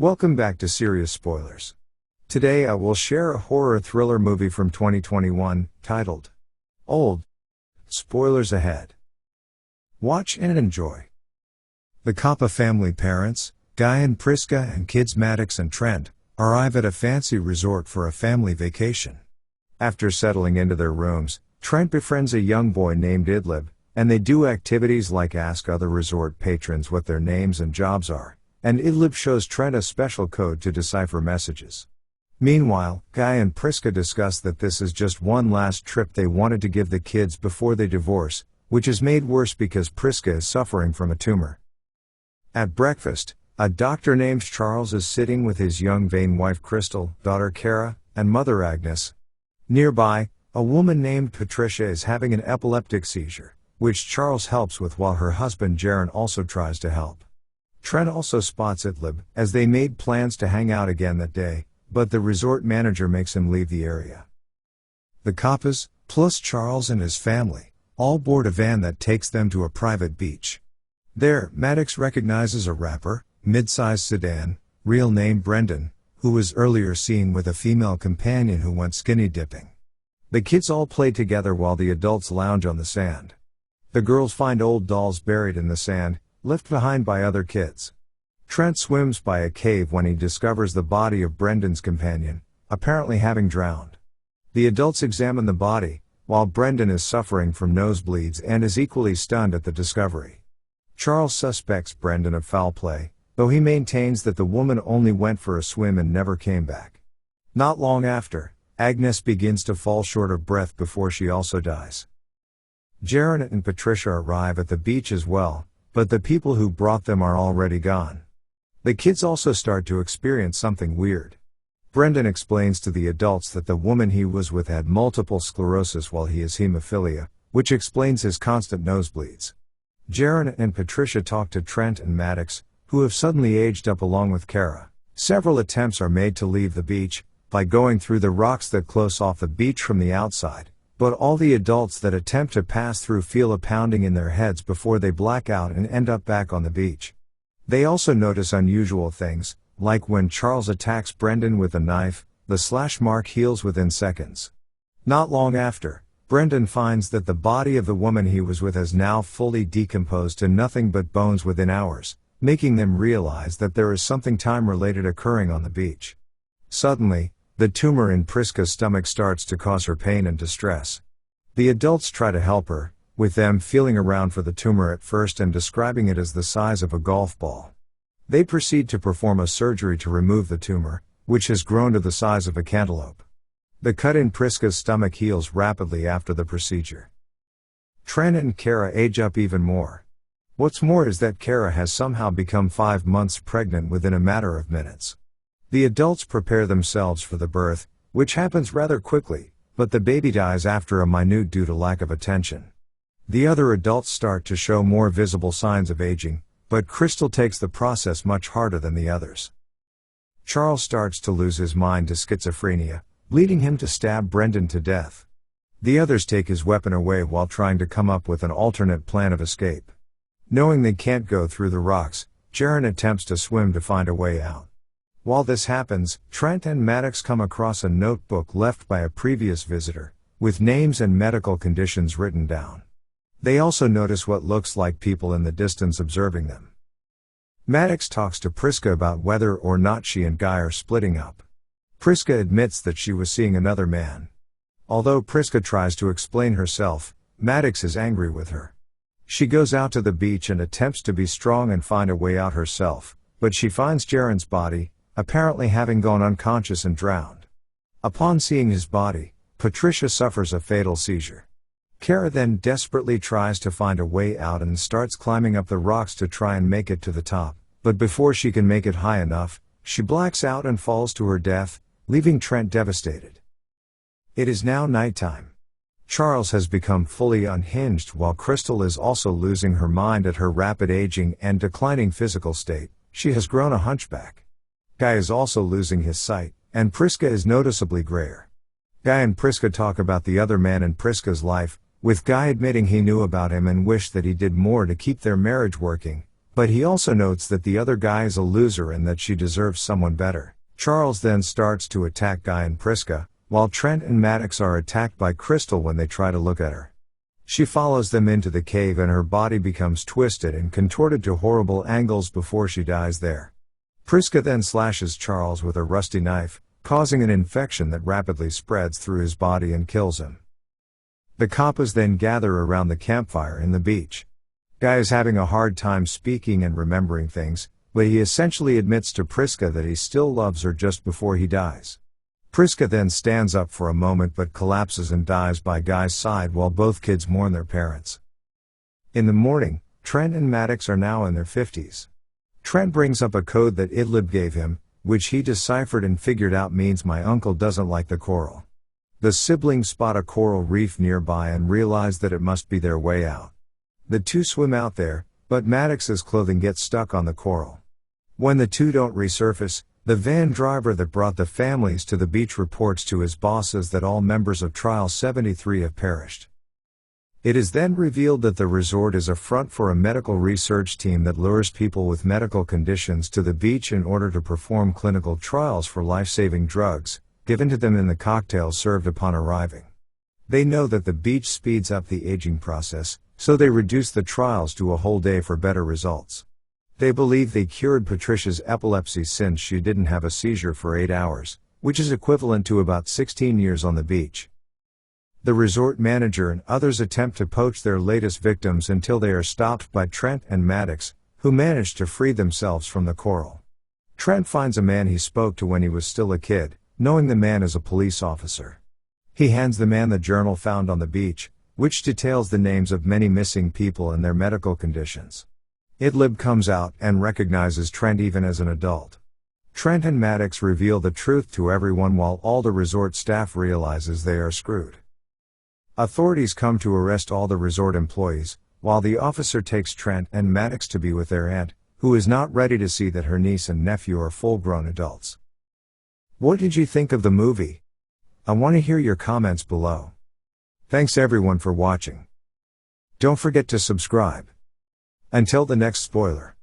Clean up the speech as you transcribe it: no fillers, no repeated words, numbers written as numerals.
Welcome back to Serious Spoilers. Today I will share a horror thriller movie from 2021, titled Old. Spoilers ahead. Watch and enjoy. The Kapa family parents, Guy and Prisca, and kids Maddox and Trent, arrive at a fancy resort for a family vacation. After settling into their rooms, Trent befriends a young boy named Idlib, and they do activities like ask other resort patrons what their names and jobs are, and Idlib shows Trent a special code to decipher messages. Meanwhile, Guy and Prisca discuss that this is just one last trip they wanted to give the kids before they divorce, which is made worse because Prisca is suffering from a tumor. At breakfast, a doctor named Charles is sitting with his young vain wife Crystal, daughter Kara, and mother Agnes. Nearby, a woman named Patricia is having an epileptic seizure, which Charles helps with while her husband Jaron also tries to help. Trent also spots Idlib, as they made plans to hang out again that day, but the resort manager makes him leave the area. The Kapas, plus Charles and his family, all board a van that takes them to a private beach. There, Maddox recognizes a rapper, mid-sized sedan, real name Brendan, who was earlier seen with a female companion who went skinny dipping. The kids all play together while the adults lounge on the sand. The girls find old dolls buried in the sand, left behind by other kids. Trent swims by a cave when he discovers the body of Brendan's companion, apparently having drowned. The adults examine the body, while Brendan is suffering from nosebleeds and is equally stunned at the discovery. Charles suspects Brendan of foul play, though he maintains that the woman only went for a swim and never came back. Not long after, Agnes begins to fall short of breath before she also dies. Jaron and Patricia arrive at the beach as well, but the people who brought them are already gone. The kids also start to experience something weird. Brendan explains to the adults that the woman he was with had multiple sclerosis while he has hemophilia, which explains his constant nosebleeds. Jaron and Patricia talk to Trent and Maddox, who have suddenly aged up along with Kara. Several attempts are made to leave the beach, by going through the rocks that close off the beach from the outside, but all the adults that attempt to pass through feel a pounding in their heads before they black out and end up back on the beach. They also notice unusual things, like when Charles attacks Brendan with a knife, the slash mark heals within seconds. Not long after, Brendan finds that the body of the woman he was with has now fully decomposed to nothing but bones within hours, making them realize that there is something time-related occurring on the beach. Suddenly, the tumor in Prisca's stomach starts to cause her pain and distress. The adults try to help her, with them feeling around for the tumor at first and describing it as the size of a golf ball. They proceed to perform a surgery to remove the tumor, which has grown to the size of a cantaloupe. The cut in Prisca's stomach heals rapidly after the procedure. Trent and Kara age up even more. What's more is that Kara has somehow become 5 months pregnant within a matter of minutes. The adults prepare themselves for the birth, which happens rather quickly, but the baby dies after a minute due to lack of attention. The other adults start to show more visible signs of aging, but Crystal takes the process much harder than the others. Charles starts to lose his mind to schizophrenia, leading him to stab Brendan to death. The others take his weapon away while trying to come up with an alternate plan of escape. Knowing they can't go through the rocks, Jaron attempts to swim to find a way out. While this happens, Trent and Maddox come across a notebook left by a previous visitor, with names and medical conditions written down. They also notice what looks like people in the distance observing them. Maddox talks to Prisca about whether or not she and Guy are splitting up. Prisca admits that she was seeing another man. Although Prisca tries to explain herself, Maddox is angry with her. She goes out to the beach and attempts to be strong and find a way out herself, but she finds Jaron's body, apparently having gone unconscious and drowned. Upon seeing his body, Patricia suffers a fatal seizure. Kara then desperately tries to find a way out and starts climbing up the rocks to try and make it to the top, but before she can make it high enough, she blacks out and falls to her death, leaving Trent devastated. It is now nighttime. Charles has become fully unhinged while Crystal is also losing her mind at her rapid aging and declining physical state. She has grown a hunchback. Guy is also losing his sight, and Prisca is noticeably grayer. Guy and Prisca talk about the other man in Prisca's life, with Guy admitting he knew about him and wished that he did more to keep their marriage working, But he also notes that the other guy is a loser and that she deserves someone better. Charles then starts to attack Guy and Prisca, while Trent and Maddox are attacked by Crystal when they try to look at her. She follows them into the cave and her body becomes twisted and contorted to horrible angles before she dies there. Prisca then slashes Charles with a rusty knife, causing an infection that rapidly spreads through his body and kills him. The Kapas then gather around the campfire in the beach. Guy is having a hard time speaking and remembering things, but he essentially admits to Prisca that he still loves her just before he dies. Prisca then stands up for a moment but collapses and dies by Guy's side while both kids mourn their parents. In the morning, Trent and Maddox are now in their 50s. Trent brings up a code that Idlib gave him, which he deciphered and figured out means my uncle doesn't like the coral. The siblings spot a coral reef nearby and realize that it must be their way out. The two swim out there, but Maddox's clothing gets stuck on the coral. When the two don't resurface, the van driver that brought the families to the beach reports to his bosses that all members of Trial 73 have perished. It is then revealed that the resort is a front for a medical research team that lures people with medical conditions to the beach in order to perform clinical trials for life-saving drugs, given to them in the cocktails served upon arriving. They know that the beach speeds up the aging process, so they reduce the trials to a whole day for better results. They believe they cured Patricia's epilepsy since she didn't have a seizure for 8 hours, which is equivalent to about 16 years on the beach. The resort manager and others attempt to poach their latest victims until they are stopped by Trent and Maddox, who manage to free themselves from the coral. Trent finds a man he spoke to when he was still a kid, knowing the man is a police officer. He hands the man the journal found on the beach, which details the names of many missing people and their medical conditions. Idlib comes out and recognizes Trent even as an adult. Trent and Maddox reveal the truth to everyone while all the resort staff realizes they are screwed. Authorities come to arrest all the resort employees, while the officer takes Trent and Maddox to be with their aunt, who is not ready to see that her niece and nephew are full-grown adults. What did you think of the movie? I want to hear your comments below. Thanks everyone for watching. Don't forget to subscribe. Until the next spoiler.